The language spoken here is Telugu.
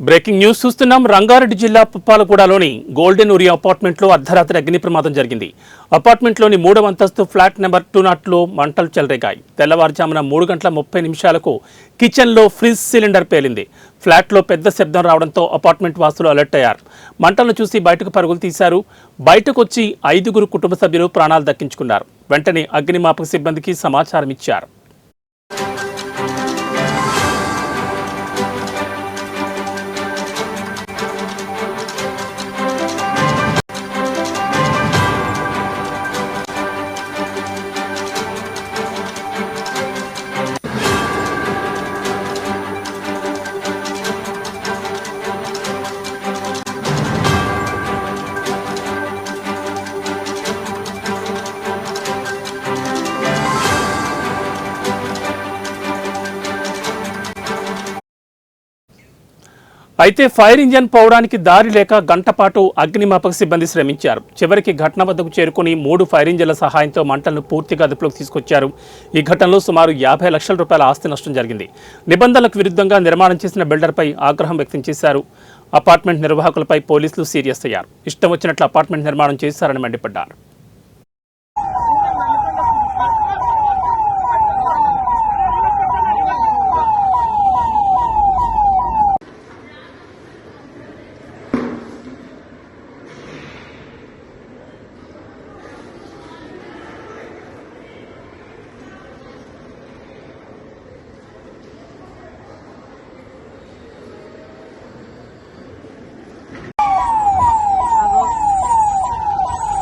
బ్రేకింగ్ న్యూస్ చూస్తున్నాం. రంగారెడ్డి జిల్లా పుప్పాలగూడలోని గోల్డెన్ ఉరి అపార్ట్మెంట్లో అర్ధరాత్రి అగ్ని ప్రమాదం జరిగింది. అపార్ట్మెంట్లోని 3వ అంతస్తు ఫ్లాట్ నెంబర్ 200లో మంటలు చెలరేగాయి. తెల్లవారుజామున 3:30 కిచెన్లో ఫ్రిజ్ సిలిండర్ పేలింది. ఫ్లాట్లో పెద్ద శబ్దం రావడంతో అపార్ట్మెంట్ వాసులు అలర్ట్ అయ్యారు. మంటలను చూసి బయటకు పరుగులు తీశారు. బయటకు వచ్చి 5గురు కుటుంబ సభ్యులు ప్రాణాలు దక్కించుకున్నారు. వెంటనే అగ్నిమాపక సిబ్బందికి సమాచారం ఇచ్చారు. అయితే ఫైర్ ఇంజన్ పోవడానికి దారి లేక గంటపాటు అగ్నిమాపక సిబ్బంది శ్రమించారు. చివరికి ఘటన వద్దకు చేరుకుని 3 ఫైర్ ఇంజన్ల సహాయంతో మంటలను పూర్తిగా అదుపులోకి తీసుకొచ్చారు. ఈ ఘటనలో సుమారు 50 లక్షల రూపాయల ఆస్తి నష్టం జరిగింది. నిబంధనలకు విరుద్ధంగా నిర్మాణం చేసిన బిల్డర్పై ఆగ్రహం వ్యక్తం చేశారు. అపార్ట్మెంట్ నిర్వాహకులపై పోలీసులు సీరియస్ అయ్యారు. ఇష్టం వచ్చినట్లు అపార్ట్మెంట్ నిర్మాణం చేశారని మండిపడ్డారు.